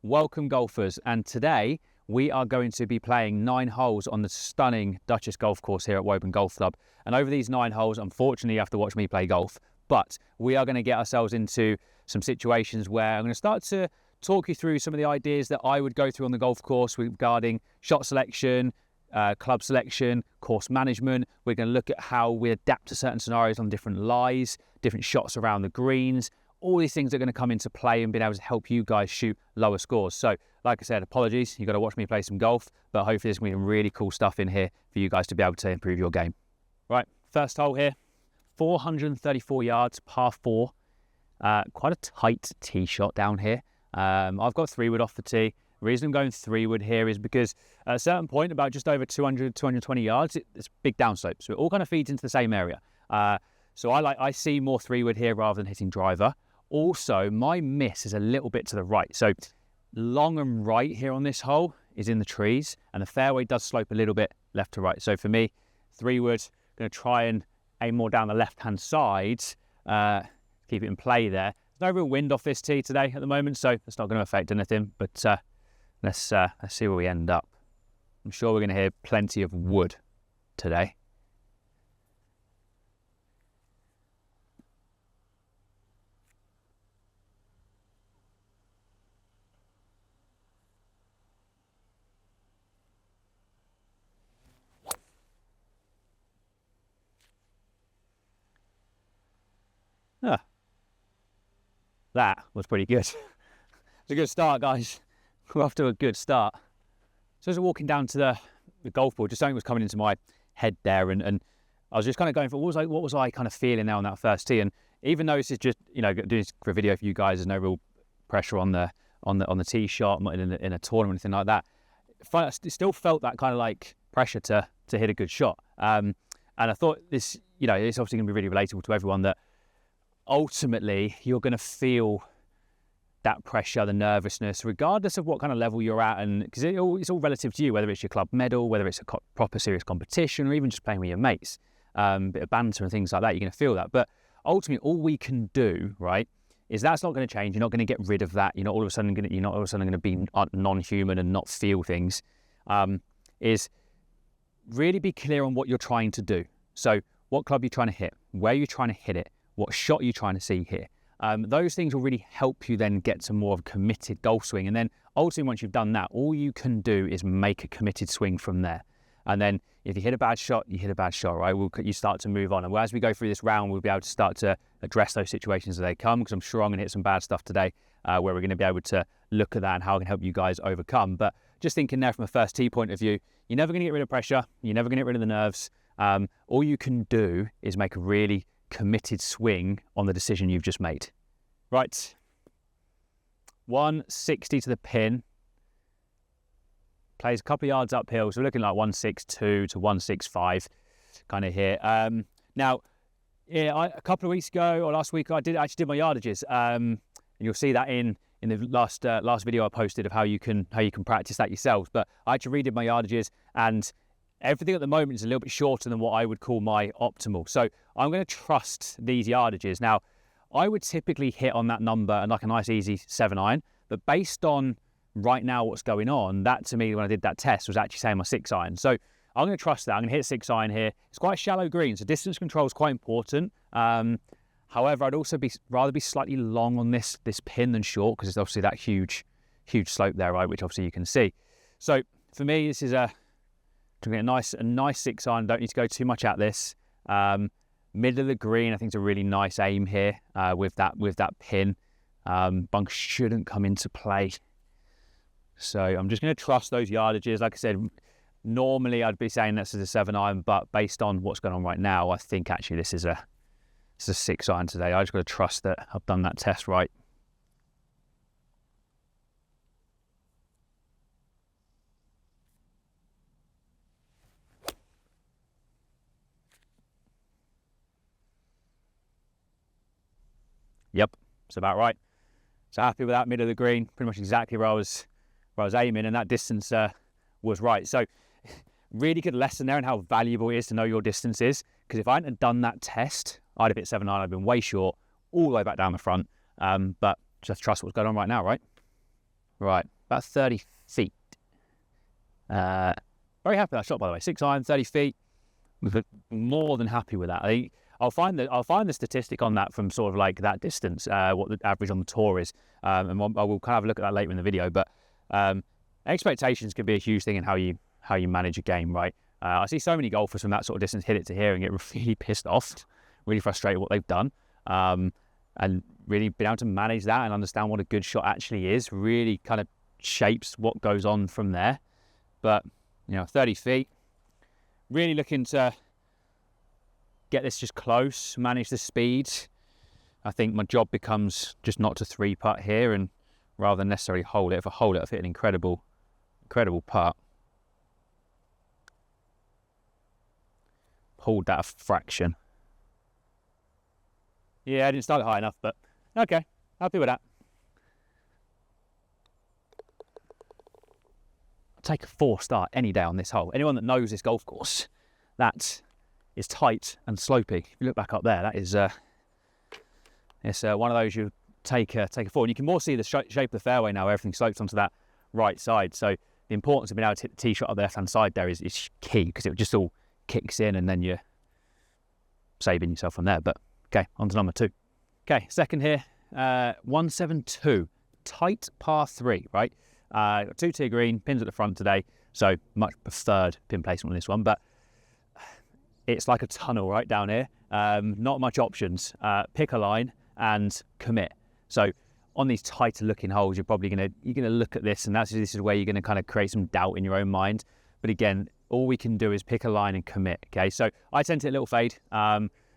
Welcome golfers, and today we are going to be playing 9 holes on the stunning Duchess golf course here at Woburn Golf Club. And over these 9 holes, unfortunately you have to watch me play golf, but we are going to get ourselves into some situations where I'm going to start to talk you through some of the ideas that I would go through on the golf course regarding shot selection, club selection, course management. We're going to look at how we adapt to certain scenarios on different lies, different shots around the greens. All these things are going to come into play and being able to help you guys shoot lower scores. So, like I said, apologies, you've got to watch me play some golf, but hopefully there's going to be some really cool stuff in here for you guys to be able to improve your game. Right, first hole here, 434 yards, par 4. Quite a tight tee shot down here. I've got 3-wood off the tee. The reason I'm going 3-wood here is because at a certain point, about just over 220 yards, it's a big downslope. So it all kind of feeds into the same area. So I see more 3-wood here rather than hitting driver. Also, my miss is a little bit to the right. So long and right here on this hole is in the trees, and the fairway does slope a little bit left to right. So for me, 3-wood, going to try and aim more down the left-hand side, keep it in play there. There's no real wind off this tee today at the moment, so it's not going to affect anything, but let's see where we end up. I'm sure we're going to hear plenty of wood today. That was pretty good. It's a good start, guys. We're off to a good start. So as we're walking down to the golf ball, just something was coming into my head there, and I was just kind of going for what was I kind of feeling now on that first tee. And even though this is just, you know, doing this for a video for you guys, there's no real pressure on the tee shot. I'm not in a tournament or anything like that. I still felt that kind of like pressure to hit a good shot. And I thought this, you know, it's obviously going to be really relatable to everyone, that ultimately you're going to feel that pressure, the nervousness, regardless of what kind of level you're at, and because it's all relative to you, whether it's your club medal, whether it's a proper serious competition, or even just playing with your mates, bit of banter and things like that, you're going to feel that. But ultimately, all we can do, right, is that's not going to change. You're not going to get rid of that. You're not all of a sudden going to be non-human and not feel things. Is really be clear on what you're trying to do. So, what club you're trying to hit, where you're trying to hit it, what shot you're trying to see here. Those things will really help you then get to more of a committed golf swing. And then ultimately, once you've done that, all you can do is make a committed swing from there. And then if you hit a bad shot, you hit a bad shot, right? You start to move on. And as we go through this round, we'll be able to start to address those situations as they come, because I'm sure I'm going to hit some bad stuff today where we're going to be able to look at that and how I can help you guys overcome. But just thinking there from a first tee point of view, you're never going to get rid of pressure. You're never going to get rid of the nerves. All you can do is make a really committed swing on the decision you've just made. Right, 160 to the pin, plays a couple of yards uphill, so we're looking like 162 to 165 kind of here. Now, yeah, a couple of weeks ago or last week I actually did my yardages, and you'll see that in the last video I posted of how you can practice that yourselves. But I actually redid my yardages, and everything at the moment is a little bit shorter than what I would call my optimal. So I'm going to trust these yardages. Now, I would typically hit on that number and like a nice easy 7-iron, but based on right now what's going on, that to me when I did that test was actually saying my 6-iron. So I'm going to trust that. I'm going to hit 6-iron here. It's quite a shallow green, so distance control is quite important. However, I'd also rather be slightly long on this pin than short, because it's obviously that huge slope there, right, which obviously you can see. So for me, this is a nice 6-iron. Don't need to go too much at this. Middle of the green, I think it's a really nice aim here with that pin. Bunker shouldn't come into play. So I'm just going to trust those yardages. Like I said, normally I'd be saying this is a 7-iron, but based on what's going on right now, I think actually this is a 6-iron today. I just got to trust that I've done that test right. Yep, it's about right. So happy with that middle of the green, pretty much exactly where I was aiming, and that distance was right. So really good lesson there on how valuable it is to know your distances, because if I hadn't have done that test, I'd have hit 7-9, I'd have been way short, all the way back down the front. But just trust what's going on right now, right? Right, about 30 feet. Very happy with that shot, by the way. 6 iron, 30 feet. More than happy with that. I think I'll find the statistic on that from sort of like that distance, what the average on the tour is, and I will kind of have a look at that later in the video. But expectations can be a huge thing in how you manage a game, right? I see so many golfers from that sort of distance hit it to here and get really pissed off, really frustrated what they've done, and really being able to manage that and understand what a good shot actually is really kind of shapes what goes on from there. But 30 feet, really looking to get this just close, manage the speed. I think my job becomes just not to 3-putt here, and rather than necessarily hold it. If I hold it, I've hit an incredible putt. Pulled that a fraction. Yeah, I didn't start it high enough, but okay, happy with that. I'll take a 4 start any day on this hole. Anyone that knows this golf course, that is tight and slopey. If you look back up there, that is it's one of those you take a 4, and you can more see the shape of the fairway now. Everything slopes onto that right side, so the importance of being able to hit the tee shot on the left hand side there is key, because it just all kicks in and then you're saving yourself from there. But okay, on to number 2. Okay, second here, 172, tight par 3, right? 2-tier green, pins at the front today, so much preferred pin placement on this one, but it's like a tunnel right down here. Not much options. Pick a line and commit. So on these tighter looking holes, you're probably gonna look at this, and this is where you're gonna kind of create some doubt in your own mind. But again, all we can do is pick a line and commit. Okay, so I tend to hit a little fade.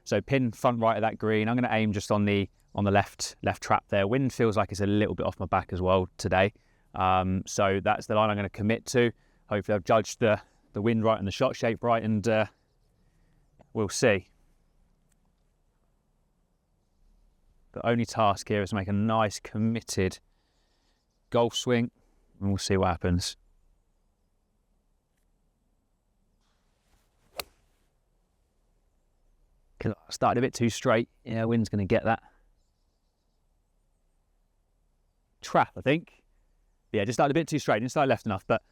So pin front right of that green. I'm gonna aim just on the left trap there. Wind feels like it's a little bit off my back as well today. So that's the line I'm gonna commit to. Hopefully I've judged the wind right and the shot shape right, and we'll see. The only task here is to make a nice committed golf swing, and we'll see what happens. I started a bit too straight. Yeah, wind's going to get that. Trap, I think. Yeah, just started a bit too straight. Didn't start left enough, but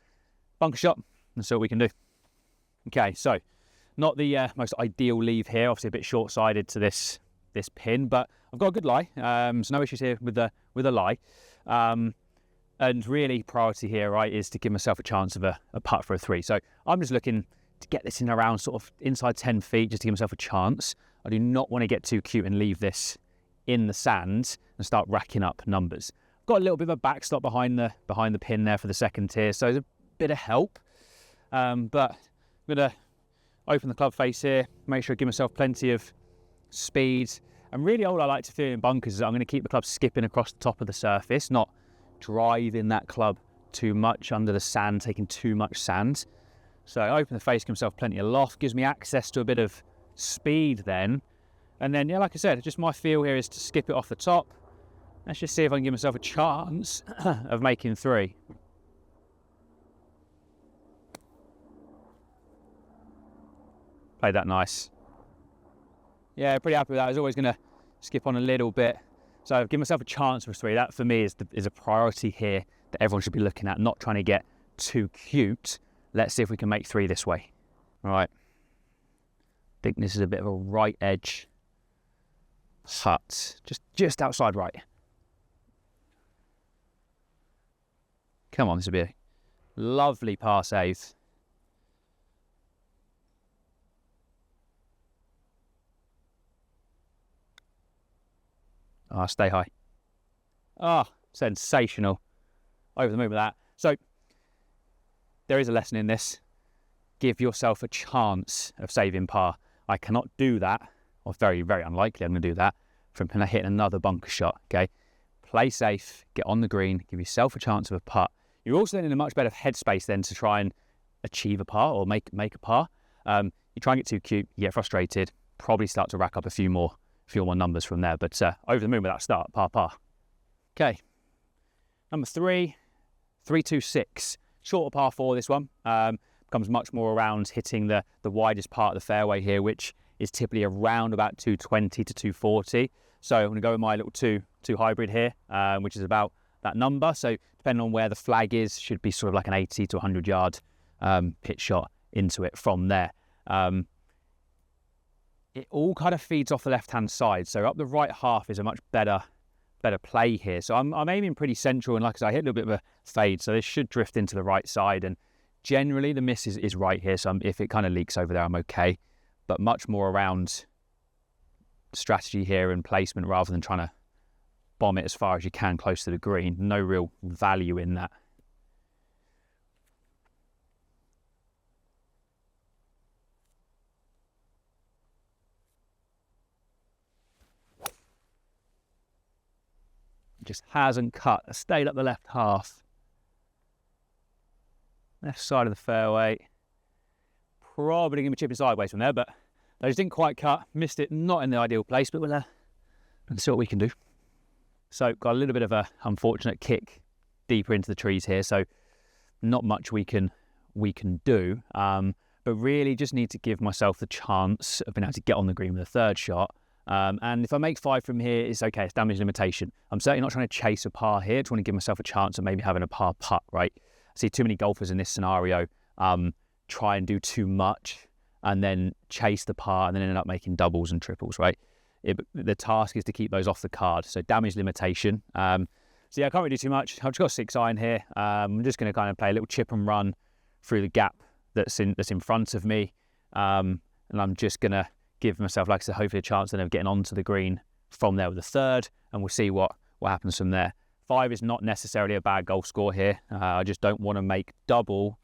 bunker shot, and so we can do. Okay, so not the most ideal leave here. Obviously a bit short-sided to this pin, but I've got a good lie. So no issues here with the lie. And really priority here, right, is to give myself a chance of a putt for a 3. So I'm just looking to get this in around sort of inside 10 feet just to give myself a chance. I do not want to get too cute and leave this in the sand and start racking up numbers. I've got a little bit of a backstop behind the pin there for the second tier, so there's a bit of help. But I'm going to open the club face here, make sure I give myself plenty of speed. And really all I like to feel in bunkers is I'm going to keep the club skipping across the top of the surface, not driving that club too much under the sand, taking too much sand. So I open the face, give myself plenty of loft, gives me access to a bit of speed then. And then, yeah, like I said, just my feel here is to skip it off the top. Let's just see if I can give myself a chance of making 3. Played that nice. Yeah, pretty happy with that. I was always going to skip on a little bit. So I've given myself a chance for 3. That for me is a priority here that everyone should be looking at, not trying to get too cute. Let's see if we can make 3 this way. All right. I think this is a bit of a right edge putt. Just outside right. Come on, this would be a lovely par save. Stay high. Sensational. Over the moon with that. So there is a lesson in this. Give yourself a chance of saving par. I cannot do that, or very, very unlikely I'm going to do that, from hitting another bunker shot, okay? Play safe, get on the green, give yourself a chance of a putt. You're also then in a much better headspace then to try and achieve a par or make a par. You try and get too cute, you get frustrated, probably start to rack up a few more numbers from there. But over the moon with that start, par. Okay, number 3, 326. Shorter par 4, this one. Becomes much more around hitting the widest part of the fairway here, which is typically around about 220 to 240. So I'm going to go with my little two hybrid here, which is about that number. So depending on where the flag is, should be sort of like an 80 to 100 yard pitch shot into it from there. It all kind of feeds off the left-hand side. So up the right half is a much better play here. So I'm aiming pretty central, and like I said, I hit a little bit of a fade, so this should drift into the right side. And generally the miss is right here. So if it kind of leaks over there, I'm okay. But much more around strategy here and placement rather than trying to bomb it as far as you can close to the green. No real value in that. Just hasn't cut. Stayed up the left half. Left side of the fairway. Probably going to be chipping sideways from there, but those didn't quite cut. Missed it, not in the ideal place, but we'll see what we can do. So got a little bit of a unfortunate kick deeper into the trees here, so not much we can do. But really just need to give myself the chance of being able to get on the green with a third shot. And if I make 5 from here, it's okay, it's damage limitation. I'm certainly not trying to chase a par here. I just want to give myself a chance of maybe having a par putt, right? I see too many golfers in this scenario try and do too much and then chase the par and then end up making doubles and triples, right? The task is to keep those off the card. So damage limitation. So yeah, I can't really do too much. I've just got a 6 iron here. I'm just going to kind of play a little chip and run through the gap that's in front of me. And I'm just going to give myself, like I said, hopefully a chance then of getting onto the green from there with a third, and we'll see what happens from there. 5 is not necessarily a bad golf score here. I just don't want to make double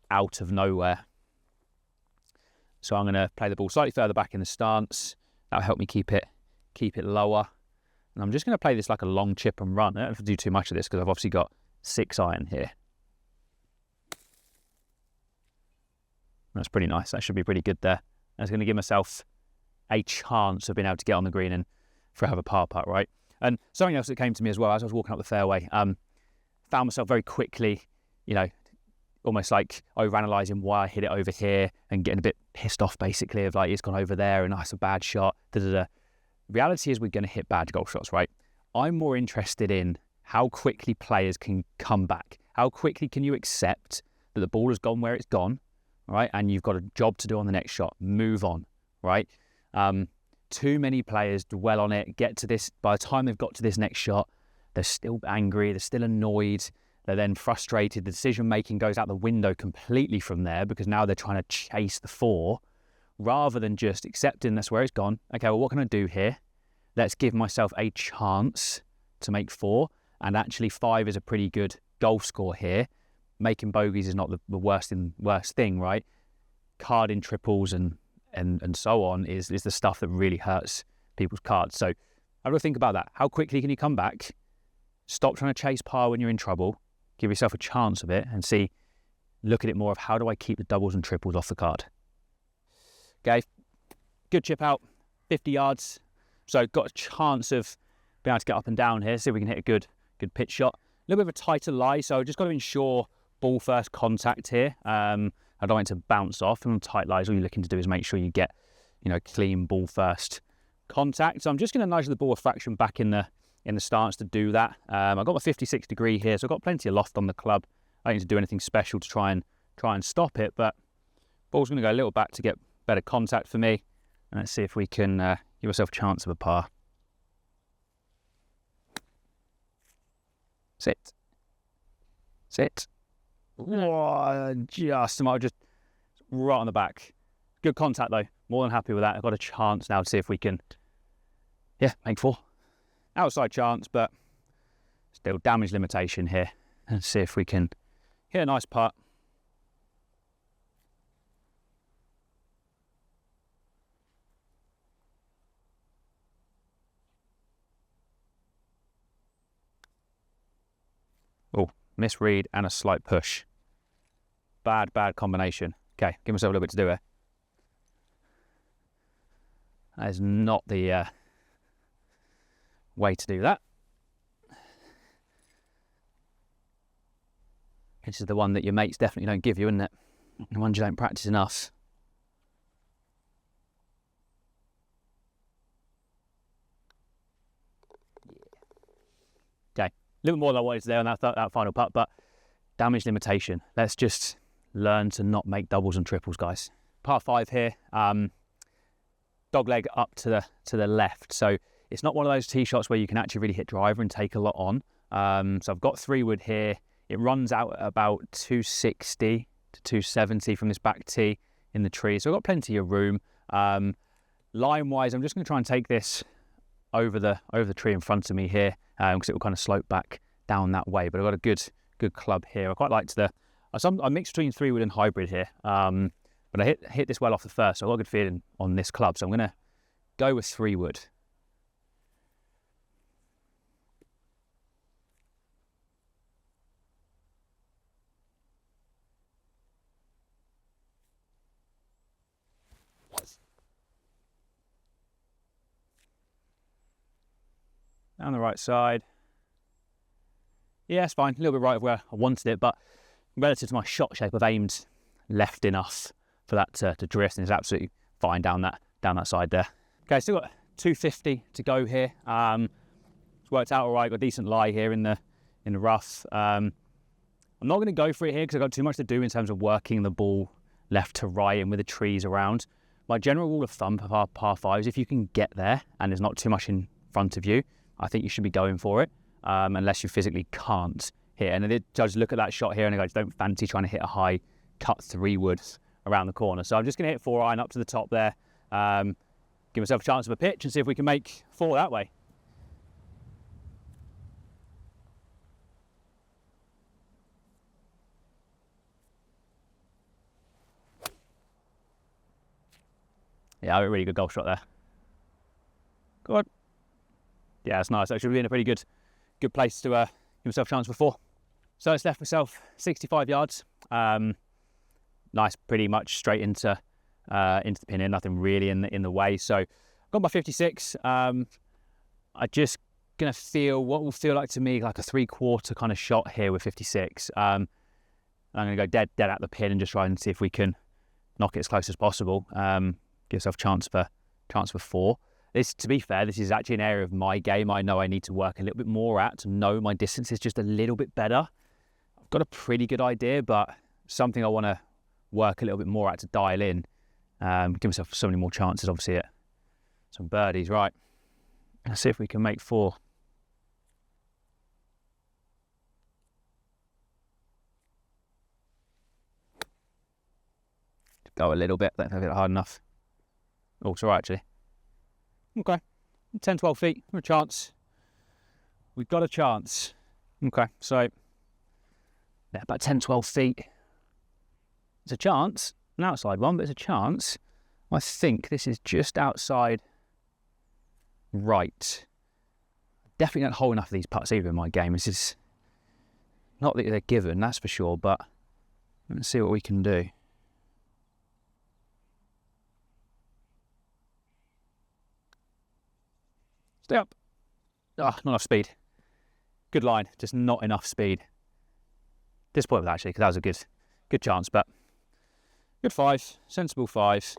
out of nowhere. So I'm going to play the ball slightly further back in the stance. That'll help me keep it lower. And I'm just going to play this like a long chip and run. I don't have to do too much of this because I've obviously got 6 iron here. That's pretty nice. That should be pretty good there. I was going to give myself a chance of being able to get on the green and have a par putt, right? And something else that came to me as well as I was walking up the fairway, found myself very quickly, almost like overanalyzing why I hit it over here and getting a bit pissed off basically of like, it's gone over there and that's a bad shot. The reality is we're going to hit bad golf shots, right? I'm more interested in how quickly players can come back. How quickly can you accept that the ball has gone where it's gone, right? And you've got a job to do on the next shot. Move on, right? Too many players dwell on it, get to this, by the time they've got to this next shot, they're still angry, they're still annoyed, they're then frustrated, the decision making goes out the window completely from there because now they're trying to chase the 4 rather than just accepting that's where it's gone. Okay, well, what can I do here? Let's give myself a chance to make 4, and actually 5 is a pretty good golf score here. Making bogeys is not the worst thing, right? Carding triples and so on is the stuff that really hurts people's cards. So I've got to think about that. How quickly can you come back? Stop trying to chase par when you're in trouble. Give yourself a chance of it and look at it more of how do I keep the doubles and triples off the card. Okay, good chip out, 50 yards. So got a chance of being able to get up and down here, see if we can hit a good pitch shot. A little bit of a tighter lie, so just got to ensure ball first contact here. I don't want it to bounce off. And on tight lies, all you're looking to do is make sure you get, clean ball first contact. So I'm just going to nudge the ball a fraction back in the stance to do that. I've got my 56 degree here, so I've got plenty of loft on the club. I don't need to do anything special to try and stop it, but ball's going to go a little back to get better contact for me. And let's see if we can give ourselves a chance of a par. Sit. Oh, just right on the back. Good contact though. More than happy with that. I've got a chance now to see if we can, make 4. Outside chance, but still damage limitation here. And see if we can hit a nice putt. Oh, misread and a slight push. Bad combination. Okay, give myself a little bit to do here. That is not the way to do that. This is the one that your mates definitely don't give you, isn't it? The ones you don't practice enough. Okay, little more than I wanted to there on that final putt, but damage limitation. Let's just learn to not make doubles and triples, guys. Par 5 here, dog leg up to the left. So it's not one of those tee shots where you can actually really hit driver and take a lot on. So I've got 3-wood here. It runs out at about 260 to 270 from this back tee in the tree. So I've got plenty of room. Line-wise, I'm just going to try and take this over the tree in front of me here, because it will kind of slope back down that way. But I've got a good club here. I quite liked I mix between 3-wood and hybrid here, but I hit this well off the first, so I've got a good feeling on this club. So I'm going to go with 3-wood. Down the right side. Yeah, it's fine. A little bit right of where I wanted it, but relative to my shot shape, I've aimed left enough for that to drift, and it's absolutely fine down that side there. Okay, still got 250 to go here. It's worked out all right. Got a decent lie here in the rough. I'm not going to go for it here because I've got too much to do in terms of working the ball left to right and with the trees around. My general rule of thumb for par 5 is if you can get there and there's not too much in front of you, I think you should be going for it, unless you physically can't hit. And the judges look at that shot here and they go, don't fancy trying to hit a high cut 3-wood around the corner. So I'm just going to hit 4-iron up to the top there, give myself a chance of a pitch and see if we can make 4 that way. Yeah, a really good golf shot there. Good. Yeah, that's nice. I should be in a pretty good place to give myself a chance before. So it's left myself 65 yards. Nice, pretty much straight into the pin here. Nothing really in the way. So I've got my 56. I'm just gonna feel what will feel like to me like a 3/4 kind of shot here with 56. I'm gonna go dead at the pin and just try and see if we can knock it as close as possible. Give yourself a chance for 4. To be fair, this is actually an area of my game I know I need to work a little bit more at to know my distance is just a little bit better. I've got a pretty good idea, but something I want to work a little bit more at to dial in. Give myself so many more chances, obviously, at some birdies. Right, let's see if we can make 4. Go a little bit, don't think I hit it hard enough. Oh, it's all right, actually. Okay, 10, 12 feet, we've got a chance. We've got a chance. Okay, so yeah, about 10, 12 feet. It's a chance, an outside one, but it's a chance. I think this is just outside right. Definitely don't hold enough of these putts either in my game. This is not that they're given, that's for sure, but let's see what we can do. Stay up. Not enough speed. Good line, just not enough speed. Disappointed actually, because that was a good chance, but good 5, sensible 5.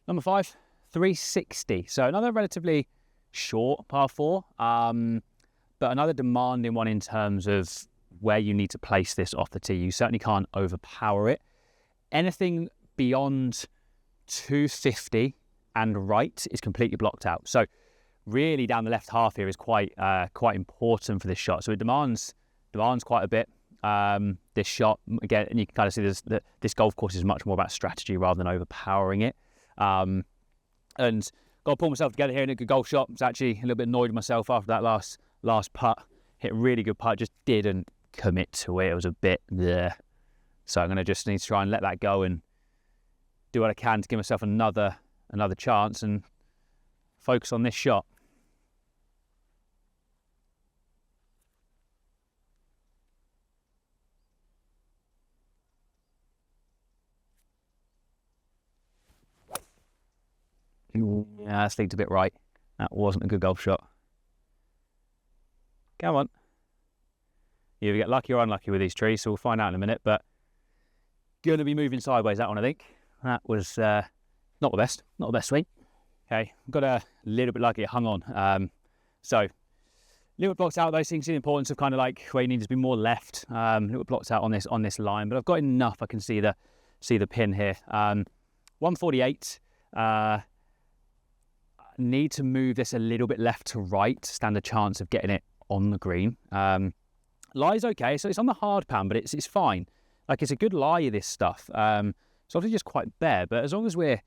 Number 5, 360. So another relatively short par 4, but another demanding one in terms of where you need to place this off the tee. You certainly can't overpower it. Anything beyond 250 and right is completely blocked out. So really down the left half here is quite important for this shot. So it demands quite a bit. This shot, again, and you can kind of see this golf course is much more about strategy rather than overpowering it. And got to pull myself together here in a good golf shot. I was actually a little bit annoyed with myself after that last putt. Hit a really good putt, just didn't commit to it. It was a bit there. So I'm going to just need to try and let that go and do what I can to give myself another chance and focus on this shot. Yeah, that's leaked a bit right. That wasn't a good golf shot. Come on. You either get lucky or unlucky with these trees, so we'll find out in a minute, but going to be moving sideways, that one, I think. That was not the best swing. Okay, got a little bit lucky, it hung on. So little bit blocked out though, so you can see the importance of kind of like where you need to be more left. Little bit blocked out on this line, but I've got enough. I can see the pin here. 148. Need to move this a little bit left to right to stand a chance of getting it on the green. Lie's okay, so it's on the hard pan, but it's fine. Like, it's a good lie, this stuff. It's obviously just quite bare, but as long as we're,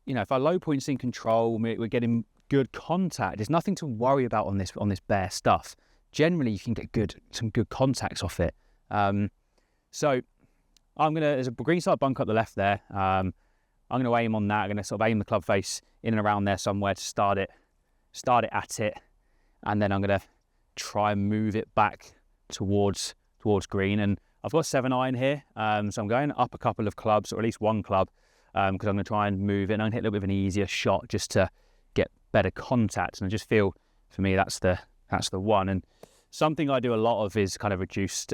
if our low point's in control, we're getting good contact, there's nothing to worry about on this bare stuff. Generally, you can get some good contacts off it. So I'm gonna, there's a green side bunk up the left there. I'm gonna aim on that. I'm gonna sort of aim the club face in and around there somewhere to start it at it, and then I'm gonna try and move it back towards green. And I've got 7 iron here, so I'm going up a couple of clubs, or at least one club, because I'm going to try and move it, and I'm going to hit a little bit of an easier shot just to get better contact. And I just feel, for me, that's the one. And something I do a lot of is kind of reduced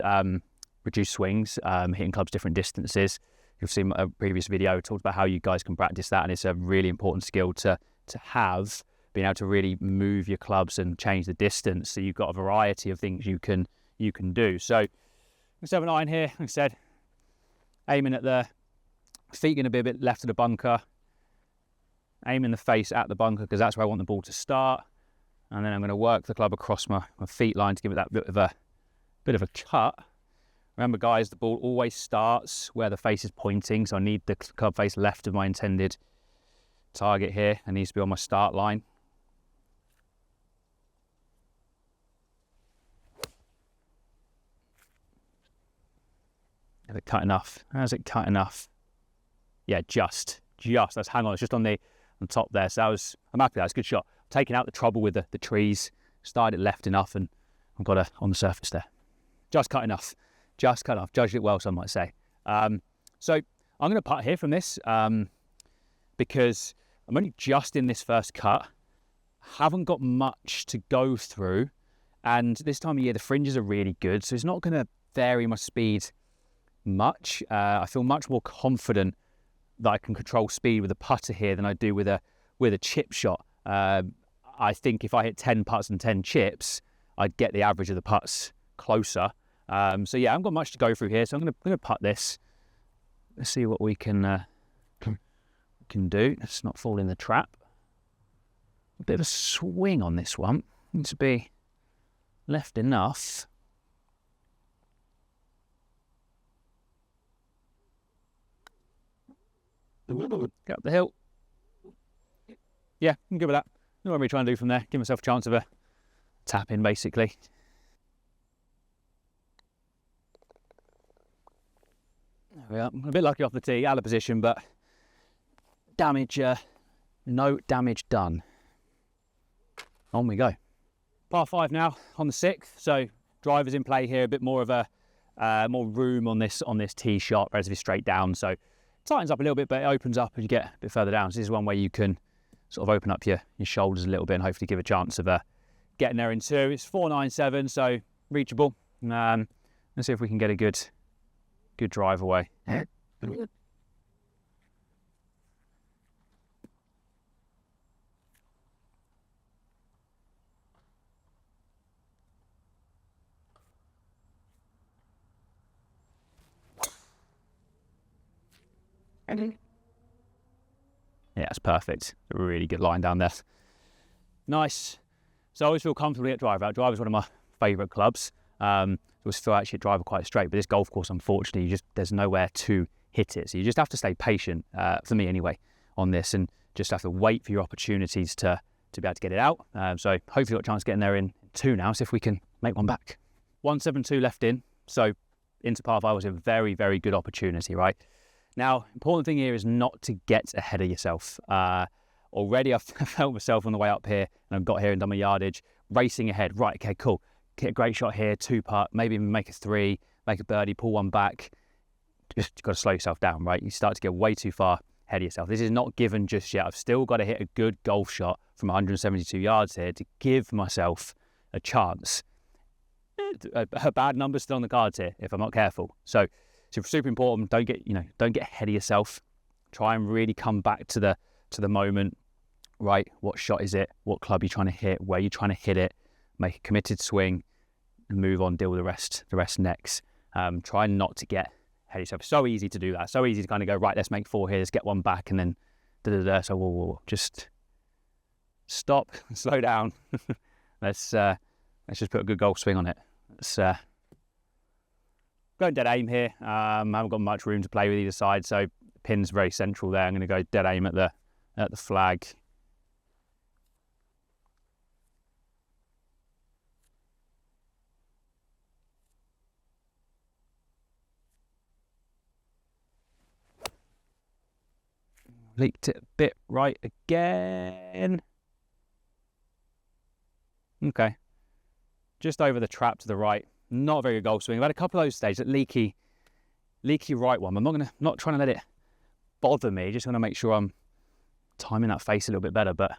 swings, hitting clubs different distances. You've seen a previous video, I talked about how you guys can practice that, and it's a really important skill to have, being able to really move your clubs and change the distance. So you've got a variety of things you can do. So 7 iron here, like I said, aiming at the feet, going to be a bit left of the bunker, aiming the face at the bunker because that's where I want the ball to start, and then I'm going to work the club across my feet line to give it that bit of a cut. Remember, guys, the ball always starts where the face is pointing, so I need the club face left of my intended target here. It needs to be on my start line. Is it cut enough? How's it cut enough? Yeah, just. Let's hang on. It's just on top there. So I'm happy with that. It's a good shot. Taking out the trouble with the trees, started it left enough, and I've got it on the surface there. Just cut enough. Judged it well, some might say. So I'm going to putt here from this because I'm only just in this first cut. Haven't got much to go through, and this time of year the fringes are really good, so it's not going to vary my speed much. I feel much more confident that I can control speed with a putter here than I do with a chip shot. I think if I hit 10 putts and 10 chips, I'd get the average of the putts closer. So yeah, I haven't got much to go through here, so I'm going to putt this. Let's see what we can do. Let's not fall in the trap. A bit of a swing on this one. Needs to be left enough. Get up the hill. Yeah, I'm good with that. Know what I'm really trying to do from there. Give myself a chance of a tap in, basically. There we are. I'm a bit lucky off the tee, out of position, but damage, no damage done. On we go. Par 5 now on the 6th, so driver's in play here. A bit more of a more room on this tee shot, relatively straight down. So tightens up a little bit, but it opens up as you get a bit further down. So this is one where you can sort of open up your shoulders a little bit and hopefully give a chance of getting there in 2. It's 497, so reachable. Let's see if we can get a good drive away. Yeah, it's perfect. A really good line down there. Nice. So I always feel comfortable at driver. Driver's one of my favourite clubs. I always feel actually at driver quite straight, but this golf course, unfortunately, there's nowhere to hit it. So you just have to stay patient, for me anyway, on this, and just have to wait for your opportunities to be able to get it out. So hopefully got a chance of getting there in 2 now, see if we can make one back. 172 left in, so into par 5 was a very, very good opportunity, right? Now, important thing here is not to get ahead of yourself. Already I've felt myself on the way up here, and I've got here and done my yardage, racing ahead. Right, okay, cool. Get a great shot here, 2 putt, maybe even make a 3, make a birdie, pull one back. Just got to slow yourself down, right? You start to get way too far ahead of yourself. This is not given just yet. I've still got to hit a good golf shot from 172 yards here to give myself a chance. A bad number still on the cards here if I'm not careful. So it's super important. Don't get ahead of yourself. Try and really come back to the moment, right? What shot is it? What club you're trying to hit? Where you're trying to hit it? make a committed swing, and move on, deal with the rest next. Try not to get ahead of yourself. So easy to do that. So easy to kind of go, right, let's make 4 here, let's get one back, and then da-da-da. So whoa. Just stop, slow down. Let's just put a good golf swing on it. Let's go dead aim here. I haven't got much room to play with either side, so pin's very central there. I'm going to go dead aim at the flag. Leaked it a bit right again. Okay. Just over the trap to the right. Not a very good golf swing. I've had a couple of those stages, that leaky right one. I'm not trying to let it bother me. Just want to make sure I'm timing that face a little bit better. But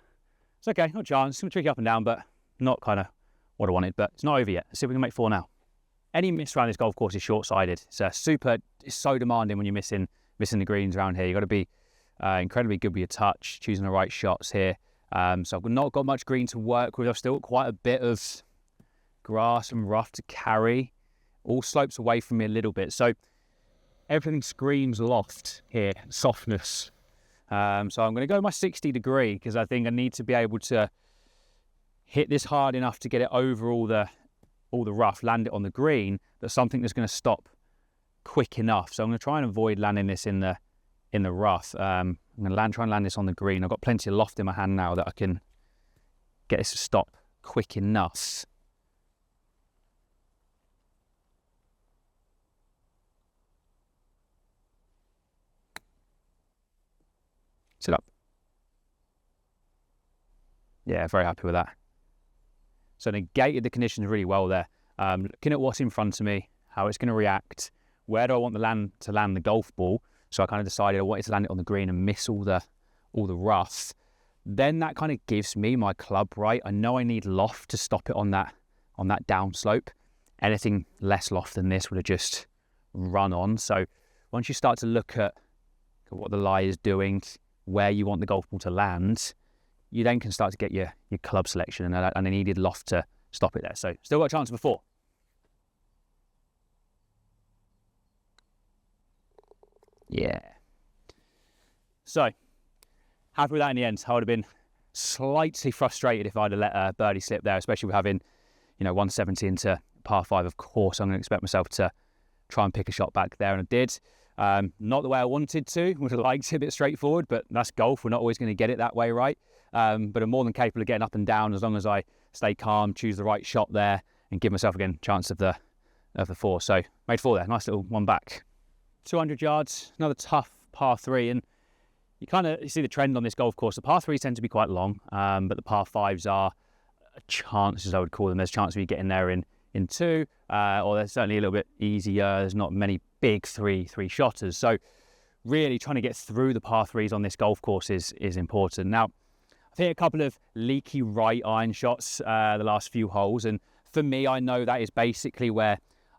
it's okay, not a chance. It's going to tricky up and down, but not kind of what I wanted. But it's not over yet. Let's see if we can make 4 now. Any miss around this golf course is short-sided. It's so demanding when you're missing the greens around here. You've got to be incredibly good with your touch, choosing the right shots here. So I've not got much green to work with. I've still got quite a bit of grass and rough to carry. All slopes away from me a little bit. So everything screams loft here, softness. So I'm going to go my 60 degree because I think I need to be able to hit this hard enough to get it over all the rough, land it on the green, but something that's going to stop quick enough. So I'm going to try and avoid landing this in the rough. I'm going to try and land this on the green. I've got plenty of loft in my hand now that I can get this to stop quick enough. Sit up. Yeah, very happy with that. So negated the conditions really well there. Looking at what's in front of me, how it's going to react, where do I want to land the golf ball? So I kind of decided I wanted to land it on the green and miss all the rough. Then that kind of gives me my club right. I know I need loft to stop it on that downslope. Anything less loft than this would have just run on. So once you start to look at what the lie is doing, where you want the golf ball to land, you then can start to get your club selection. And I needed loft to stop it there. So still got a chance before. Yeah. So, happy with that in the end. I would have been slightly frustrated if I'd have let a birdie slip there, especially with having, 170 into par 5. Of course, I'm going to expect myself to try and pick a shot back there, and I did. Not the way I wanted to. Would have liked it a bit straightforward, but that's golf. We're not always going to get it that way, right? But I'm more than capable of getting up and down as long as I stay calm, choose the right shot there, and give myself again a chance of the 4. So, made 4 there. Nice little one back. 200 yards, another tough par 3, and you see the trend on this golf course. The par 3s tend to be quite long, but the par 5s are chances, I would call them. There's a chance of you getting there in 2, or they're certainly a little bit easier. There's not many big three shotters. So really trying to get through the par 3s on this golf course is important. Now, I've hit a couple of leaky right iron shots the last few holes, and for me, I know that is basically where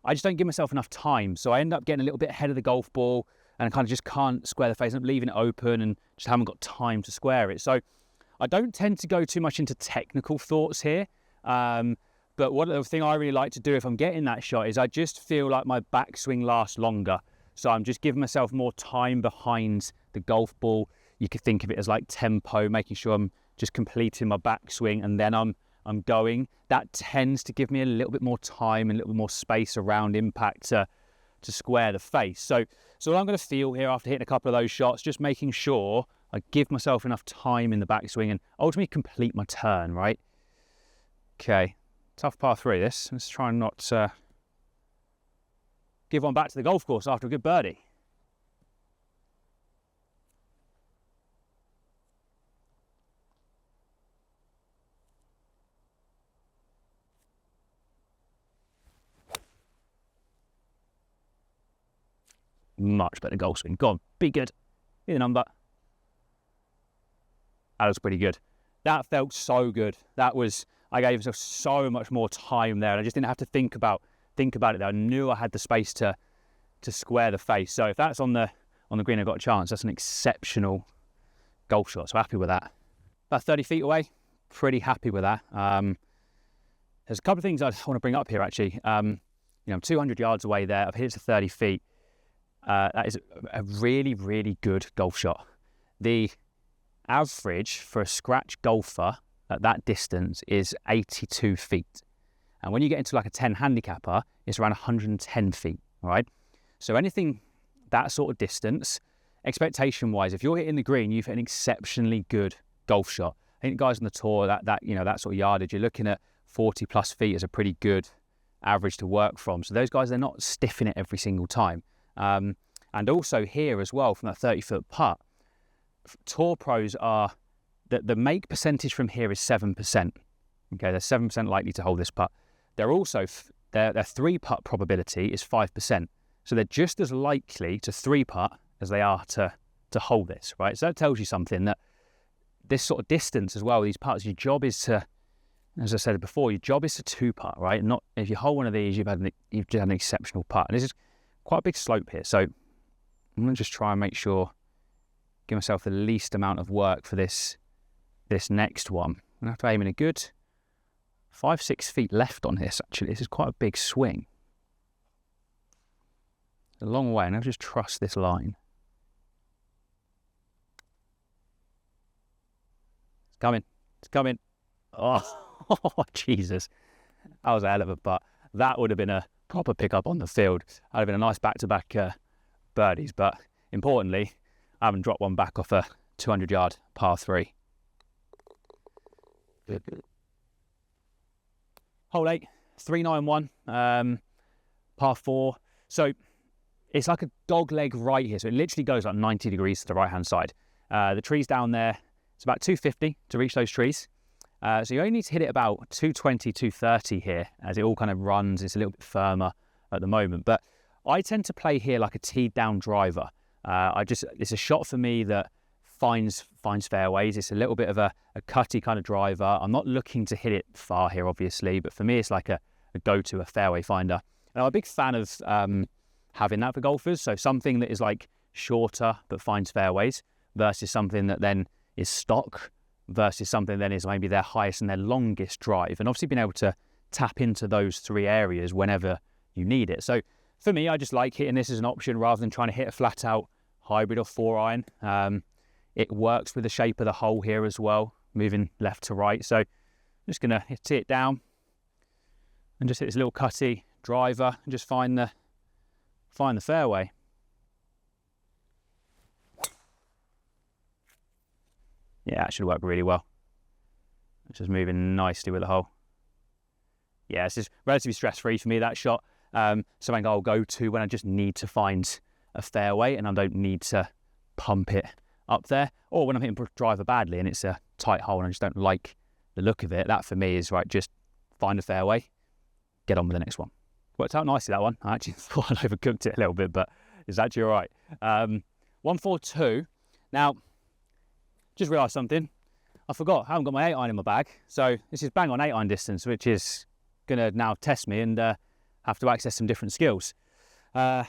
I just don't give myself enough time. So I end up getting a little bit ahead of the golf ball and I kind of just can't square the face. I'm leaving it open and just haven't got time to square it. So I don't tend to go too much into technical thoughts here. But the thing I really like to do if I'm getting that shot is I just feel like my backswing lasts longer. So I'm just giving myself more time behind the golf ball. You could think of it as like tempo, making sure I'm just completing my backswing and then I'm going. That tends to give me a little bit more time and a little bit more space around impact to square the face. So what I'm going to feel here after hitting a couple of those shots, just making sure I give myself enough time in the backswing and ultimately complete my turn, right? Okay, tough par 3 this. Let's try and not give one back to the golf course after a good birdie. Much better golf swing. Go on, be good. Be the number. That was pretty good. That felt so good. I gave myself so much more time there, and I just didn't have to think about it there. I knew I had the space to square the face. So if that's on the green, I've got a chance. That's an exceptional golf shot. So happy with that. About 30 feet away. Pretty happy with that. there's a couple of things I want to bring up here actually. I'm 200 yards away there. I've hit it to 30 feet. That is a really, really good golf shot. The average for a scratch golfer at that distance is 82 feet. And when you get into like a 10 handicapper, it's around 110 feet, all right? So anything that sort of distance, expectation-wise, if you're hitting the green, you've hit an exceptionally good golf shot. I think guys on the tour, that sort of yardage, you're looking at 40 plus feet as a pretty good average to work from. So those guys, they're not stiffing it every single time. And also here as well, from that 30-foot putt, tour pros are, the make percentage from here is 7%. Okay, they're 7% likely to hold this putt. They're also, their 3-putt probability is 5%. So they're just as likely to 3-putt as they are to hold this, right? So that tells you something, that this sort of distance as well, these putts, your job is to, as I said before, your job is to 2-putt, right? Not if you hold one of these, you've had an exceptional putt. And this is quite a big slope here. So I'm going to just try and make sure, give myself the least amount of work for this next one. I'm going to have to aim in a good 5-6 feet left on this, actually. This is quite a big swing. It's a long way, and I'll just trust this line. It's coming. It's coming. Oh, Jesus. That was a hell of a putt. That would have been a proper pickup on the field. That would have been a nice back-to-back birdies. But importantly, I haven't dropped one back off a 200-yard par 3. Hole 8, 391, par 4. So it's like a dog leg right here. So it literally goes like 90 degrees to the right-hand side. The trees down there, it's about 250 to reach those trees. So you only need to hit it about 220, 230 here, as it all kind of runs. It's a little bit firmer at the moment. But I tend to play here like a teed down driver. It's a shot for me that finds fairways. It's a little bit of a cutty kind of driver. I'm not looking to hit it far here, obviously, but for me, it's like a go-to, a fairway finder. And I'm a big fan of having that for golfers. So something that is like shorter but finds fairways versus something that then is stock versus something then is maybe their highest and their longest drive. And obviously being able to tap into those 3 areas whenever you need it. So for me, I just like hitting this as an option rather than trying to hit a flat out hybrid or 4-iron. It works with the shape of the hole here as well, moving left to right. So I'm just going to hit it down and just hit this little cutty driver and just find the fairway. Yeah, that should work really well. It's just moving nicely with the hole. Yeah, this is relatively stress-free for me, that shot. Something I'll go to when I just need to find a fairway and I don't need to pump it up there, or when I'm hitting driver badly and it's a tight hole and I just don't like the look of it. That for me is right, just find a fairway, get on with the next one. Worked out nicely, that one. I actually thought I'd overcooked it a little bit, but it's actually all right. 142. Now, just realised something. I forgot, I haven't got my 8-iron in my bag. So this is bang on 8-iron distance, which is going to now test me and have to access some different skills. I'd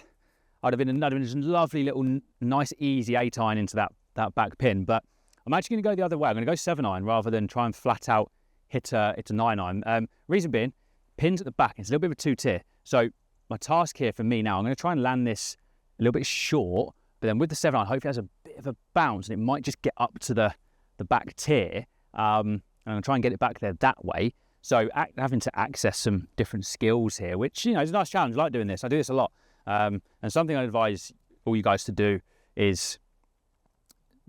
have been a lovely little, nice, easy 8-iron into that back pin, but I'm actually going to go the other way. I'm going to go 7-iron rather than try and flat out hit a 9-iron. Reason being, pins at the back, it's a little bit of a 2-tier. So my task here for me now, I'm going to try and land this a little bit short, but then with the 7-iron, hopefully it has a bit of a bounce and it might just get up to the back tier. And I'm going to try and get it back there that way. So having to access some different skills here, which, is a nice challenge. I like doing this. I do this a lot. And something I advise all you guys to do is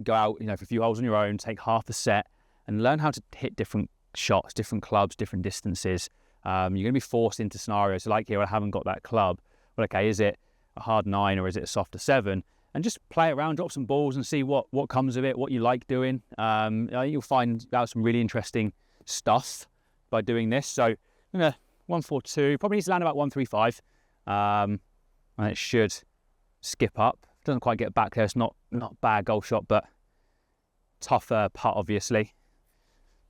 go out, for a few holes on your own, take half a set and learn how to hit different shots, different clubs, different distances. You're going to be forced into scenarios. So like here, I haven't got that club. But okay, is it a hard 9 or is it a softer 7? And just play around, drop some balls and see what comes of it, what you like doing. You'll find out some really interesting stuff by doing this. So I'm going to 142, probably needs to land about 135. And it should skip up. Doesn't quite get back there. It's not a bad golf shot, but tougher putt, obviously.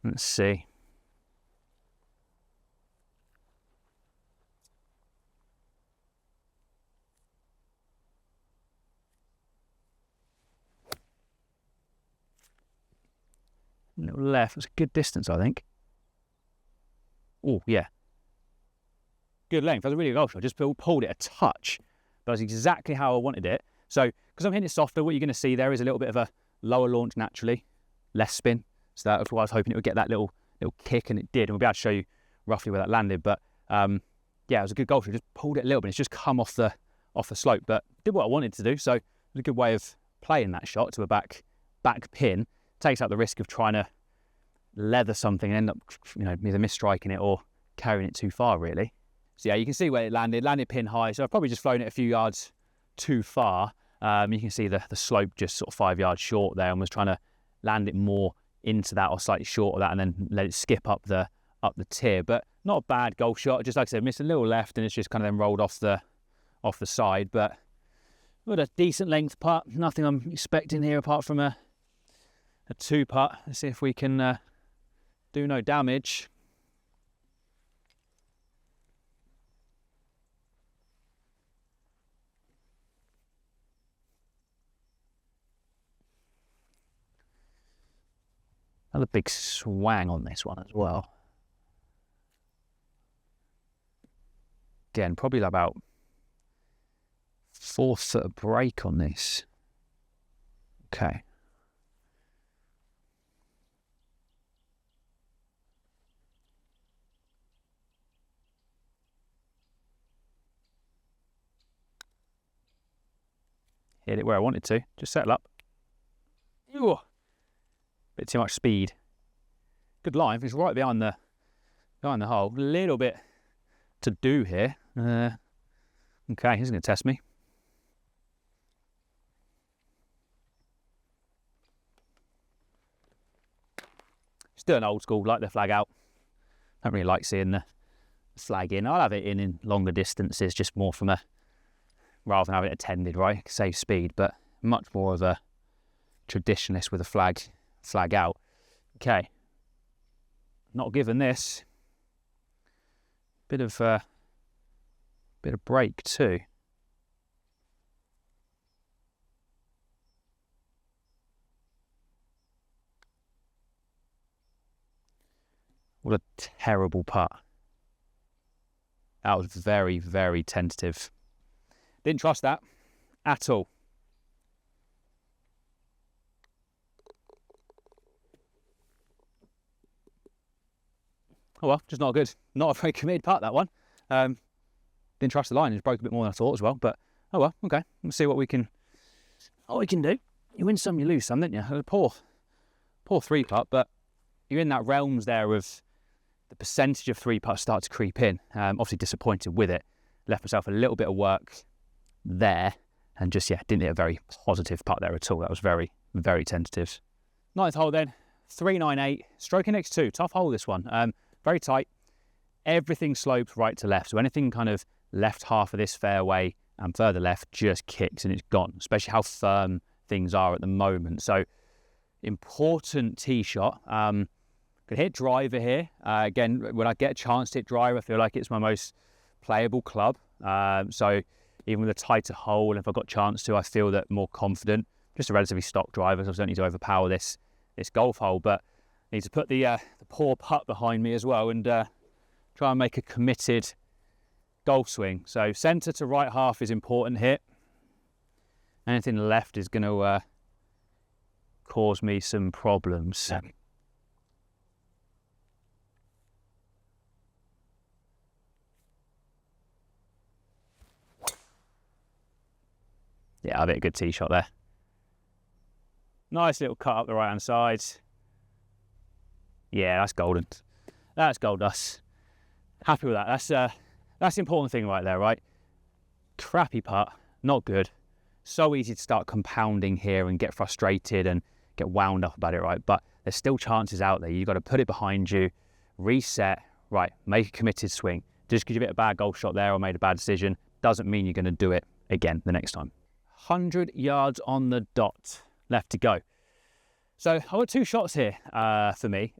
Let's see. A little left. It's a good distance, I think. Oh, yeah. good length. That was a really good golf shot. Just pulled it a touch. But that's exactly how I wanted it. So, because I'm hitting it softer, what you're going to see there is a little bit of a lower launch naturally, less spin. So that's why I was hoping it would get that little kick, and it did. And we'll be able to show you roughly where that landed. But yeah, it was a good golf shot. Just pulled it a little bit. It's just come off the slope, but did what I wanted to do. So it was a good way of playing that shot to a back pin. Takes out the risk of trying to leather something and end up, either misstriking it or carrying it too far, really. So yeah, you can see where it landed pin high. So I've probably just flown it a few yards too far. You can see the slope just sort of 5 yards short there, and was trying to land it more into that or slightly short of that, and then let it skip up the tier. But not a bad golf shot. Just like I said, missed a little left, and it's just kind of then rolled off the side. But with a decent length putt, nothing I'm expecting here apart from a 2-putt. Let's see if we can do no damage. Another big swang on this one as well. Again, probably about 4 foot of break on this. Okay. Hit it where I wanted to. Just settle up. Ooh. Bit too much speed. Good line. It's right behind the hole. A little bit to do here. Okay, he's going to test me. Just doing old school, like the flag out. Don't really like seeing the flag in. I'll have it in longer distances, just more from rather than having it attended, right? Save speed, but much more of a traditionalist with a flag out. Okay, not given this. Bit of break too. What a terrible putt. That was very, very tentative. Didn't trust that at all. Oh well, just not good. Not a very committed putt, that one. Didn't trust the line. It broke a bit more than I thought as well. But oh well, okay. Let's see what we can do. You win some, you lose some, don't you? A poor 3-putt, but you're in that realms there of the percentage of 3-putts start to creep in. Obviously disappointed with it. Left myself a little bit of work there, and just didn't hit a very positive putt there at all. That was very, very tentative. 9th hole then, 398, stroking X2. Tough hole this one. Very tight. Everything slopes right to left. So anything kind of left half of this fairway and further left just kicks and it's gone, especially how firm things are at the moment. So important tee shot. Could hit driver here. Again, when I get a chance to hit driver, I feel like it's my most playable club. So even with a tighter hole, and if I got a chance to, I feel that more confident. Just a relatively stock driver, so I don't need to overpower this golf hole, but I need to put the poor putt behind me as well and try and make a committed golf swing. So centre to right half is important here. Anything left is going to cause me some problems. Yeah, I've hit a good tee shot there. Nice little cut up the right hand side. Yeah, that's golden. That's gold dust. Happy with that. That's the important thing right there, right? Crappy putt, not good. So easy to start compounding here and get frustrated and get wound up about it, right? But there's still chances out there. You've got to put it behind you, reset, right, make a committed swing. Just because you hit a bad golf shot there or made a bad decision doesn't mean you're going to do it again the next time. 100 yards on the dot left to go. So I've got 2 shots here for me.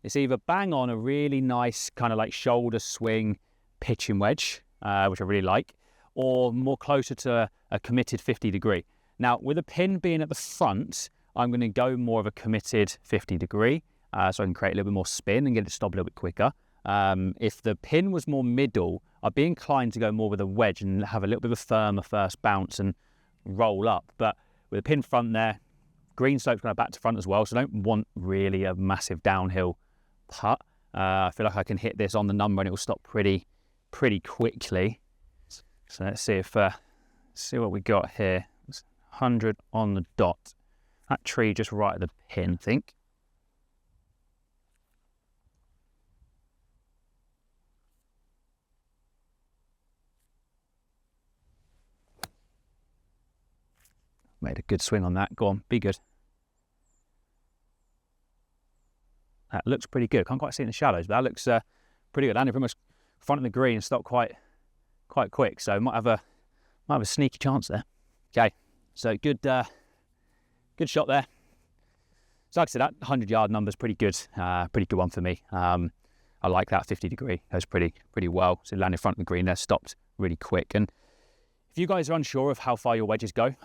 It's either bang on a really nice kind of like shoulder swing pitching wedge, which I really like, or more closer to a committed 50 degree. Now, with a pin being at the front, I'm going to go more of a committed 50 degree, so I can create a little bit more spin and get it to stop a little bit quicker. If the pin was more middle, I'd be inclined to go more with a wedge and have a little bit of a firmer first bounce and roll up. But with a pin front there, green slope's going back to front as well, so I don't want really a massive downhill putt. I feel like I can hit this on the number and it will stop pretty quickly. So let's see if see what we got here. It's 100 on the dot. That tree just right at the pin, I think. Made a good swing on that. Go on, be good. That looks pretty good. Can't quite see in the shallows, but that looks pretty good. Landed pretty much front of the green and stopped quite quick. So might have a sneaky chance there. Okay, so good shot there. So like I said, that 100-yard number is pretty good one for me. I like that 50 degree. Goes pretty well. So landed in front of the green there, stopped really quick. And if you guys are unsure of how far your wedges go,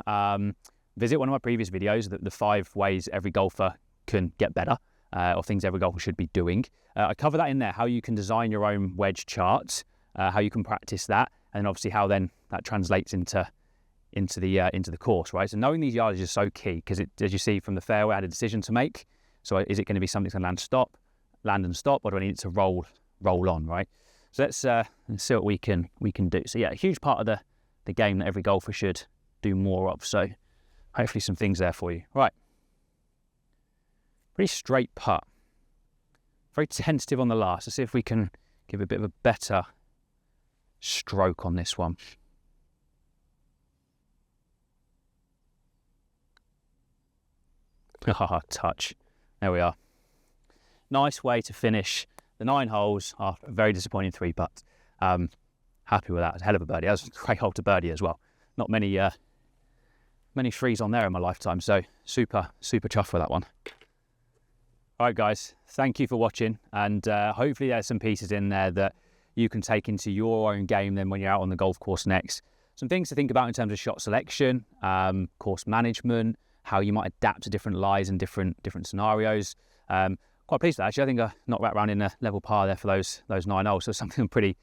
visit one of my previous videos, the 5 ways every golfer can get better, or things every golfer should be doing. I cover that in there, how you can design your own wedge charts, how you can practice that, and obviously how then that translates into the course, right? So knowing these yardages is so key because, as you see from the fairway, I had a decision to make. So is it going to be something that's going to land and stop, or do I need it to roll on, right? So let's see what we can do. So yeah, a huge part of the game that every golfer should do more of. So hopefully some things there for you. Right. Pretty straight putt. Very tentative on the last. Let's see if we can give a bit of a better stroke on this one. Touch. There we are. Nice way to finish the 9 holes after a very disappointing 3 putts. Happy with that. It's a hell of a birdie. That was a great hole to birdie as well. Not many threes on there in my lifetime, so super chuffed with that one. All right, guys, thank you for watching, and hopefully there's some pieces in there that you can take into your own game then when you're out on the golf course next. Some things to think about in terms of shot selection, course management, how you might adapt to different lies and different scenarios. Quite pleased with that, actually. I think I knocked that round in a level par there for those 9 holes, so something I'm pretty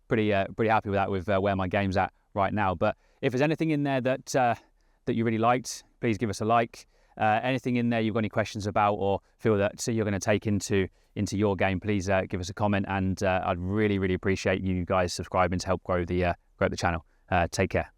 happy with that, with where my game's at right now. But if there's anything in there that you really liked, please give us a like. Anything in there you've got any questions about or feel that you're going to take into your game, please give us a comment, and I'd really appreciate you guys subscribing to help grow the channel. Take care.